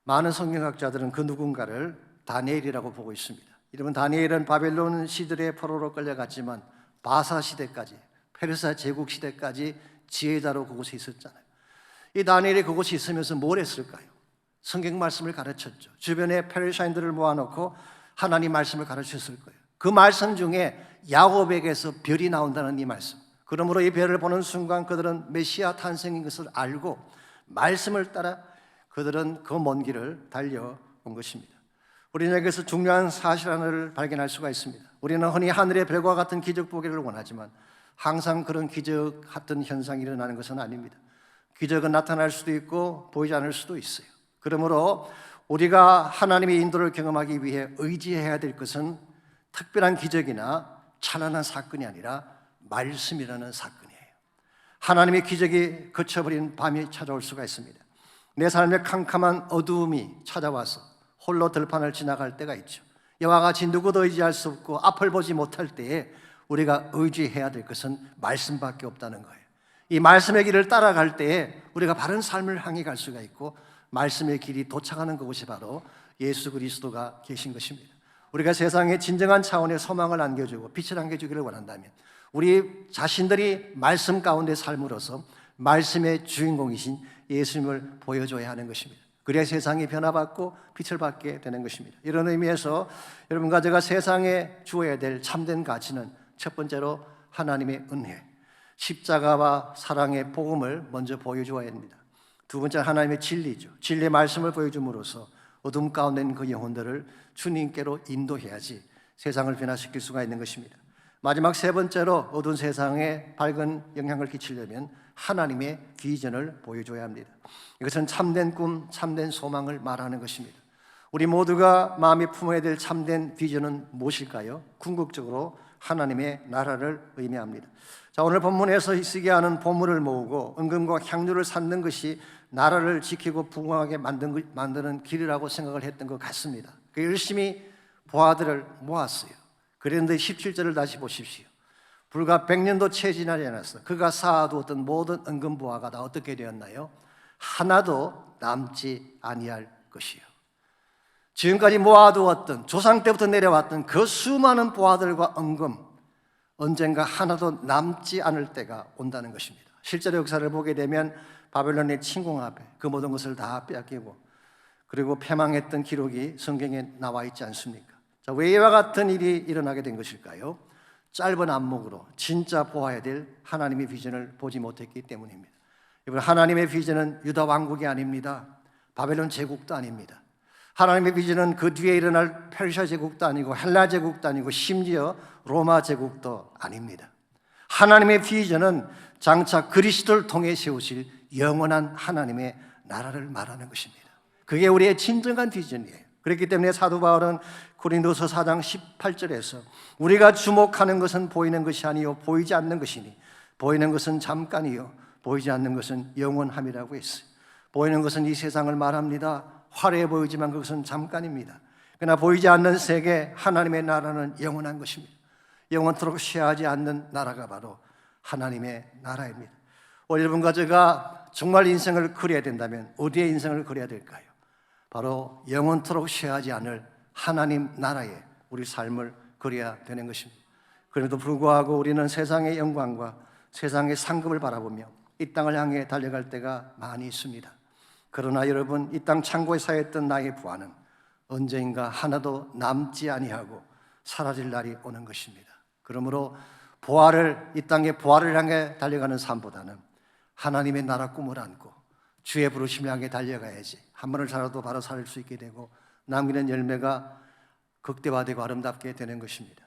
많은 성경학자들은 그 누군가를 다니엘이라고 보고 있습니다. 여러분, 다니엘은 바벨론 시들의 포로로 끌려갔지만 바사 시대까지, 페르시아 제국 시대까지 지혜자로 그곳에 있었잖아요. 이 다니엘이 그곳에 있으면서 뭘 했을까요? 성경 말씀을 가르쳤죠. 주변에 페르시아인들을 모아놓고 하나님 말씀을 가르쳤을 거예요. 그 말씀 중에 야곱에게서 별이 나온다는 이 말씀. 그러므로 이 별을 보는 순간 그들은 메시아 탄생인 것을 알고 말씀을 따라 그들은 그 먼 길을 달려온 것입니다. 우리는 여기서 중요한 사실 하나를 발견할 수가 있습니다. 우리는 흔히 하늘의 별과 같은 기적 보기를 원하지만 항상 그런 기적 같은 현상이 일어나는 것은 아닙니다. 기적은 나타날 수도 있고 보이지 않을 수도 있어요. 그러므로 우리가 하나님의 인도를 경험하기 위해 의지해야 될 것은 특별한 기적이나 찬란한 사건이 아니라 말씀이라는 사건이에요. 하나님의 기적이 그쳐버린 밤이 찾아올 수가 있습니다. 내 삶에 캄캄한 어두움이 찾아와서 홀로 들판을 지나갈 때가 있죠. 이와 같이 누구도 의지할 수 없고 앞을 보지 못할 때에 우리가 의지해야 될 것은 말씀밖에 없다는 거예요. 이 말씀의 길을 따라갈 때에 우리가 바른 삶을 향해 갈 수가 있고 말씀의 길이 도착하는 그곳이 바로 예수 그리스도가 계신 것입니다. 우리가 세상에 진정한 차원의 소망을 안겨주고 빛을 안겨주기를 원한다면 우리 자신들이 말씀 가운데 삶으로서 말씀의 주인공이신 예수님을 보여줘야 하는 것입니다. 그래야 세상이 변화받고 빛을 받게 되는 것입니다. 이런 의미에서 여러분과 제가 세상에 주어야 될 참된 가치는 첫 번째로 하나님의 은혜, 십자가와 사랑의 복음을 먼저 보여주어야 합니다. 두 번째 하나님의 진리죠. 진리의 말씀을 보여줌으로써 어둠 가운데 있는 그 영혼들을 주님께로 인도해야지 세상을 변화시킬 수가 있는 것입니다. 마지막 세 번째로 어두운 세상에 밝은 영향을 끼치려면 하나님의 비전을 보여줘야 합니다. 이것은 참된 꿈, 참된 소망을 말하는 것입니다. 우리 모두가 마음에 품어야 될 참된 비전은 무엇일까요? 궁극적으로 하나님의 나라를 의미합니다. 자, 오늘 본문에서 히스기야는 보물을 모으고 은금과 향료를 쌓는 것이 나라를 지키고 부강하게 만드는 길이라고 생각을 했던 것 같습니다. 그 열심히 부하들을 모았어요. 그런데 17절을 다시 보십시오. 불과 100년도 채 지나지 않았어. 그가 쌓아두었던 모든 은금 부하가 다 어떻게 되었나요? 하나도 남지 아니할 것이요. 지금까지 모아두었던 조상 때부터 내려왔던 그 수많은 부하들과 은금 언젠가 하나도 남지 않을 때가 온다는 것입니다. 실제로 역사를 보게 되면 바벨론의 침공 앞에 그 모든 것을 다 빼앗기고 그리고 패망했던 기록이 성경에 나와 있지 않습니까? 자, 왜 이와 같은 일이 일어나게 된 것일까요? 짧은 안목으로 진짜 보아야 될 하나님의 비전을 보지 못했기 때문입니다. 여러분, 하나님의 비전은 유다 왕국이 아닙니다. 바벨론 제국도 아닙니다. 하나님의 비전은 그 뒤에 일어날 페르시아 제국도 아니고 헬라 제국도 아니고 심지어 로마 제국도 아닙니다. 하나님의 비전은 장차 그리스도를 통해 세우실 영원한 하나님의 나라를 말하는 것입니다. 그게 우리의 진정한 비전이에요. 그렇기 때문에 사도 바울은 고린도서 4장 18절에서 우리가 주목하는 것은 보이는 것이 아니요 보이지 않는 것이니 보이는 것은 잠깐이요 보이지 않는 것은 영원함이라고 했어요. 보이는 것은 이 세상을 말합니다. 화려해 보이지만 그것은 잠깐입니다. 그러나 보이지 않는 세계 하나님의 나라는 영원한 것입니다. 영원토록 쉬하지 않는 나라가 바로 하나님의 나라입니다. 오늘 여러분과 제가 정말 인생을 그려야 된다면 어디에 인생을 그려야 될까요? 바로 영원토록 쉬하지 않을 하나님 나라에 우리 삶을 그려야 되는 것입니다. 그럼에도 불구하고 우리는 세상의 영광과 세상의 상급을 바라보며 이 땅을 향해 달려갈 때가 많이 있습니다. 그러나 여러분, 이 땅 창고에 쌓였던 나의 부하는 언젠가 하나도 남지 아니하고 사라질 날이 오는 것입니다. 그러므로 이 땅의 부활을 향해 달려가는 삶보다는 하나님의 나라 꿈을 안고 주의 부르심을 향해 달려가야지 한 번을 살아도 바로 살 수 있게 되고 남기는 열매가 극대화되고 아름답게 되는 것입니다.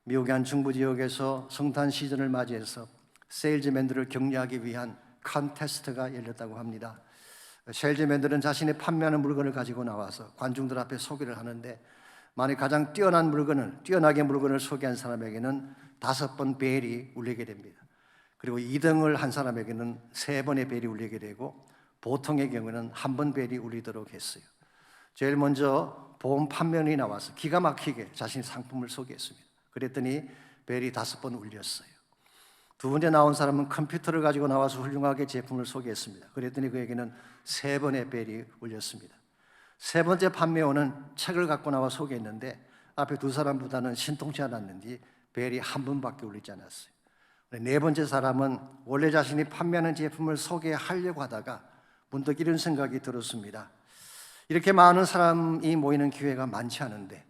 미국의 한 중부 지역에서 성탄 시즌을 맞이해서 세일즈맨들을 격려하기 위한 컨테스트가 열렸다고 합니다. 세일즈맨들은 자신의 판매하는 물건을 가지고 나와서 관중들 앞에 소개를 하는데 만약 가장 뛰어나게 물건을 소개한 사람에게는 5번 벨이 울리게 됩니다. 그리고 2등을 한 사람에게는 3번의 벨이 울리게 되고 보통의 경우는 1번 벨이 울리도록 했어요. 제일 먼저 보험 판매원이 나와서 기가 막히게 자신의 상품을 소개했습니다. 그랬더니 벨이 5번 울렸어요. 두 번째 나온 사람은 컴퓨터를 가지고 나와서 훌륭하게 제품을 소개했습니다. 그랬더니 그에게는 3번의 벨이 울렸습니다. 세 번째 판매원은 책을 갖고 나와 소개했는데 앞에 두 사람보다는 신통치 않았는지 벨이 1번밖에 울리지 않았어요. 네 번째 사람은 원래 자신이 판매하는 제품을 소개하려고 하다가 문득 이런 생각이 들었습니다. 이렇게 많은 사람이 모이는 기회가 많지 않은데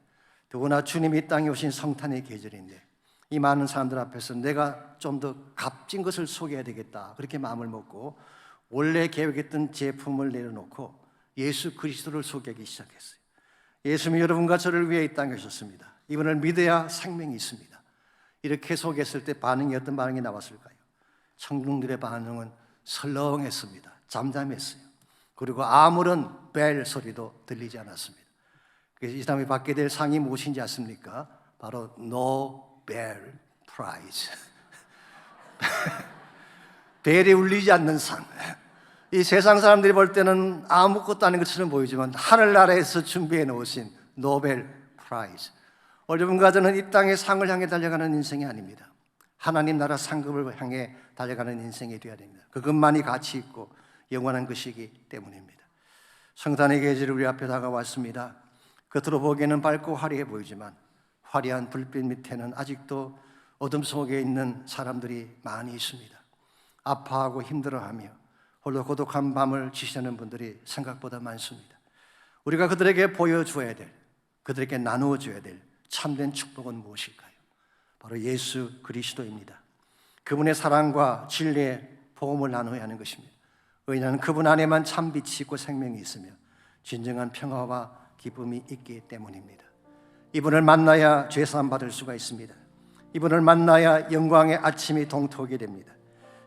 더구나 주님이 이 땅에 오신 성탄의 계절인데 이 많은 사람들 앞에서 내가 좀 더 값진 것을 소개해야 되겠다 그렇게 마음을 먹고 원래 계획했던 제품을 내려놓고 예수 그리스도를 소개하기 시작했어요. 예수님이 여러분과 저를 위해 이 땅에 오셨습니다. 이분을 믿어야 생명이 있습니다. 이렇게 소개했을 때 반응이 어떤 반응이 나왔을까요? 청중들의 반응은 설렁했습니다. 잠잠했어요. 그리고 아무런 벨 소리도 들리지 않았습니다. 그래서 이 사람이 받게 될 상이 무엇인지 아십니까? 바로 노벨 프라이즈. 벨이 울리지 않는 상. 이 세상 사람들이 볼 때는 아무것도 아닌 것처럼 보이지만 하늘나라에서 준비해 놓으신 노벨 프라이즈. 여러분과 저는 이 땅의 상을 향해 달려가는 인생이 아닙니다. 하나님 나라 상급을 향해 달려가는 인생이 되어야 됩니다. 그것만이 가치 있고 영원한 것이기 때문입니다. 성탄의 계절이 우리 앞에 다가왔습니다. 겉으로 보기에는 밝고 화려해 보이지만 화려한 불빛 밑에는 아직도 어둠 속에 있는 사람들이 많이 있습니다. 아파하고 힘들어하며 홀로 고독한 밤을 지새는 분들이 생각보다 많습니다. 우리가 그들에게 보여줘야 될, 그들에게 나누어줘야 될 참된 축복은 무엇일까요? 바로 예수 그리스도입니다. 그분의 사랑과 진리의 복음을 나눠야 하는 것입니다. 왜냐하면 그분 안에만 참 빛이 있고 생명이 있으며 진정한 평화와 기쁨이 있기 때문입니다. 이분을 만나야 죄사함 받을 수가 있습니다. 이분을 만나야 영광의 아침이 동토하게 됩니다.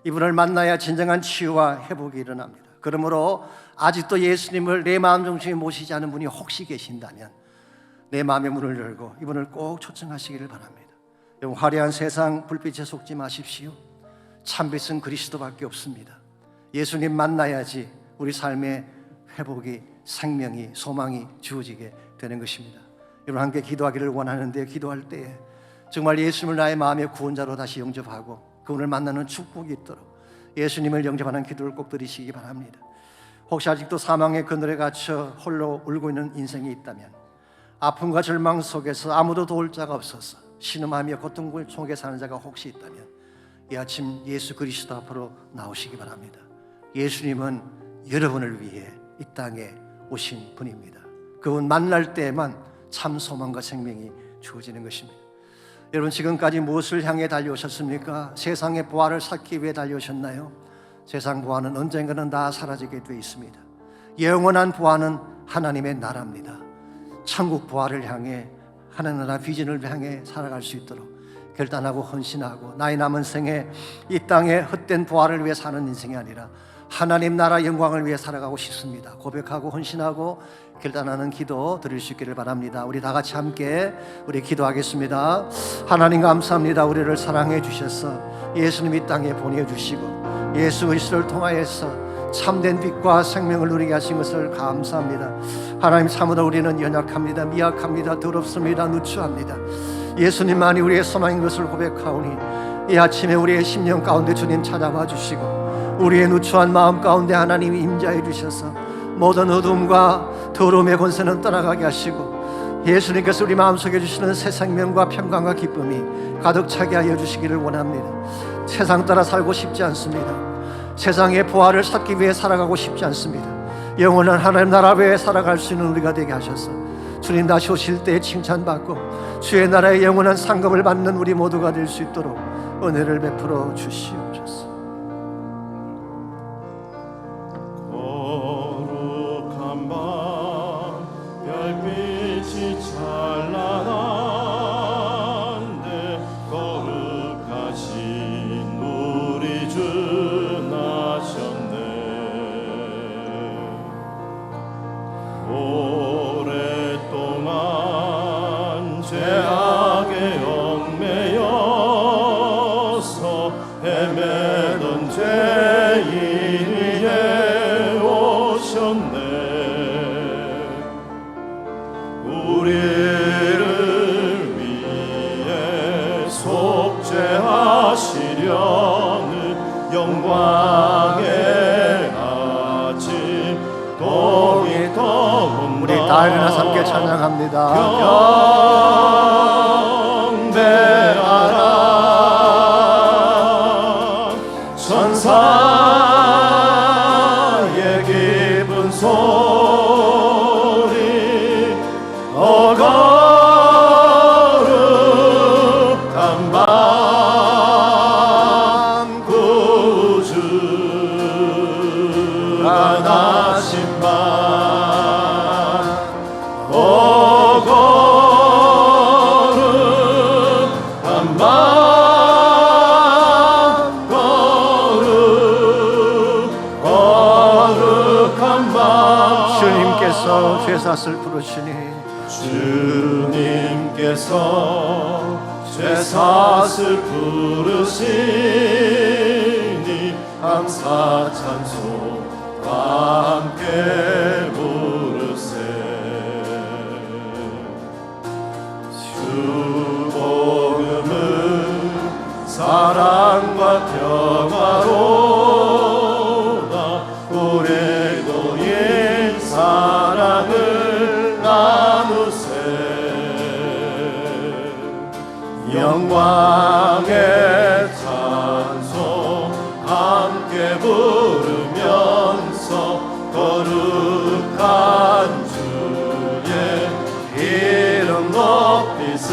이분을 만나야 진정한 치유와 회복이 일어납니다. 그러므로 아직도 예수님을 내 마음 중심에 모시지 않은 분이 혹시 계신다면 내 마음의 문을 열고 이분을 꼭 초청하시기를 바랍니다. 여러분, 화려한 세상 불빛에 속지 마십시오. 참빛은 그리스도밖에 없습니다. 예수님 만나야지 우리 삶의 회복이, 생명이, 소망이 주어지게 되는 것입니다. 여러분, 함께 기도하기를 원하는데 기도할 때에 정말 예수님을 나의 마음의 구원자로 다시 영접하고 그분을 만나는 축복이 있도록 예수님을 영접하는 기도를 꼭 드리시기 바랍니다. 혹시 아직도 사망의 그늘에 갇혀 홀로 울고 있는 인생이 있다면, 아픔과 절망 속에서 아무도 도울 자가 없어서 신음하며 고통 속에 사는 자가 혹시 있다면 이 아침 예수 그리스도 앞으로 나오시기 바랍니다. 예수님은 여러분을 위해 이 땅에 오신 분입니다. 그분 만날 때에만 참 소망과 생명이 주어지는 것입니다. 여러분, 지금까지 무엇을 향해 달려오셨습니까? 세상의 부활을 찾기 위해 달려오셨나요? 세상 부활은 언젠가는 다 사라지게 되어 있습니다. 영원한 부활은 하나님의 나라입니다. 천국 부활을 향해, 하나님 나라 비전을 향해 살아갈 수 있도록 결단하고 헌신하고 나의 남은 생에 이 땅에 헛된 부활을 위해 사는 인생이 아니라 하나님 나라 영광을 위해 살아가고 싶습니다. 고백하고 헌신하고 결단하는 기도 드릴 수 있기를 바랍니다. 우리 다 같이 함께 우리 기도하겠습니다. 하나님 감사합니다. 우리를 사랑해 주셔서 예수님 이 땅에 보내주시고 예수 그리스도를 통하여서 참된 빛과 생명을 누리게 하신 것을 감사합니다. 하나님, 참으로 우리는 연약합니다. 미약합니다. 더럽습니다. 누추합니다. 예수님만이 우리의 소망인 것을 고백하오니 이 아침에 우리의 심령 가운데 주님 찾아와 주시고 우리의 누추한 마음 가운데 하나님이 임재해 주셔서 모든 어둠과 더러움의 권세는 떠나가게 하시고 예수님께서 우리 마음속에 주시는 새 생명과 평강과 기쁨이 가득 차게 하여 주시기를 원합니다. 세상 따라 살고 싶지 않습니다. 세상의 부활을 찾기 위해 살아가고 싶지 않습니다. 영원한 하나님 나라 외에 살아갈 수 있는 우리가 되게 하셔서 주님 다시 오실 때에 칭찬받고 주의 나라의 영원한 상급을 받는 우리 모두가 될 수 있도록 은혜를 베풀어 주시옵소서. 거룩한 밤 별빛이 찬란한데 거룩하신 우리 주 나셨네. 오랫동안 죄악에 얽매여서 헤매던 죄인 위에 오셨네. 우리를 위해 속죄하시려는 영광의 아침 동이 떠온다. 우리 다 일어나서 함께 찬양합니다. 경배하라 천사의 기쁜 소리 거룩한 밤 구주가 나신 밤 주님께서 제사슬 부르시니 주님께서 제사슬 부르시니 감사 찬송과 함께 부르세. 주 복음은 사랑과 평화로다. 오래도의 사랑을 나누세. 영광의 찬송 함께 부르면서 거룩한 주의 이름 높이세.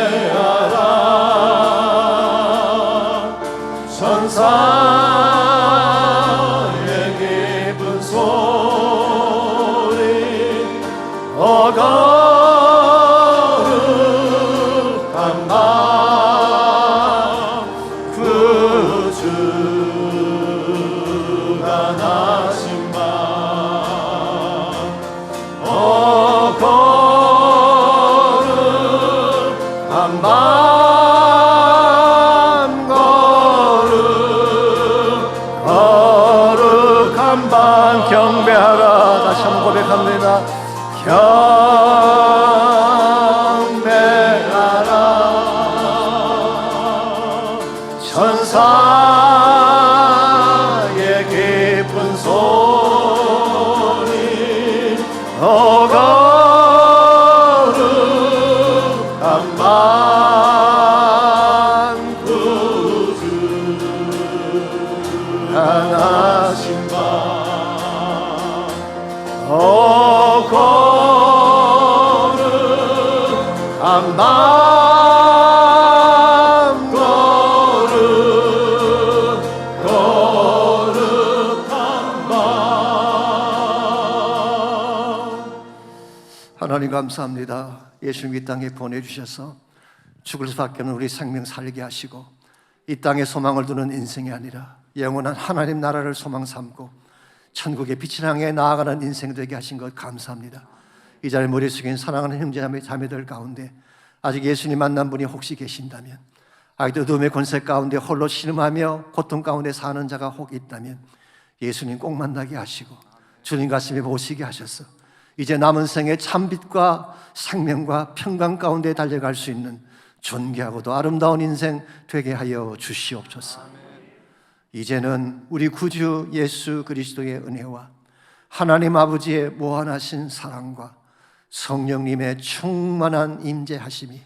경배하라 천사의 기쁜 소리 거룩한 밤 구주가 나신 밤 거룩한 밤 거룩한 밤 경배하라. 다시 한번 고백합니다. 경배하라 천사의 기쁜 소리 거룩한 밤 구주가 나신 밤 거룩한 밤 거룩한 밤. 하나님 감사합니다. 예수님 이 땅에 보내주셔서 죽을 수밖에 없는 우리 생명 살게 하시고 이 땅에 소망을 두는 인생이 아니라 영원한 하나님 나라를 소망 삼고 천국의 빛을 향해 나아가는 인생 되게 하신 것 감사합니다. 이 자리에 머리 숙인 사랑하는 형제자매 자매들 가운데 아직 예수님 만난 분이 혹시 계신다면, 아직도 어둠의 권세 가운데 홀로 신음하며 고통 가운데 사는 자가 혹 있다면 예수님 꼭 만나게 하시고 주님 가슴에 모시게 하셔서 이제 남은 생에 참빛과 생명과 평강 가운데 달려갈 수 있는 존귀하고도 아름다운 인생 되게 하여 주시옵소서. 이제는 우리 구주 예수 그리스도의 은혜와 하나님 아버지의 무한하신 사랑과 성령님의 충만한 임재하심이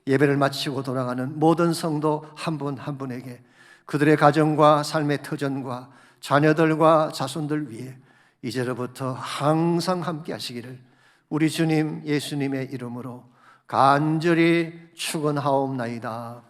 예배를 마치고 돌아가는 모든 성도 한 분 한 분에게 그들의 가정과 삶의 터전과 자녀들과 자손들 위해 이제로부터 항상 함께 하시기를 우리 주님 예수님의 이름으로 간절히 축원하옵나이다.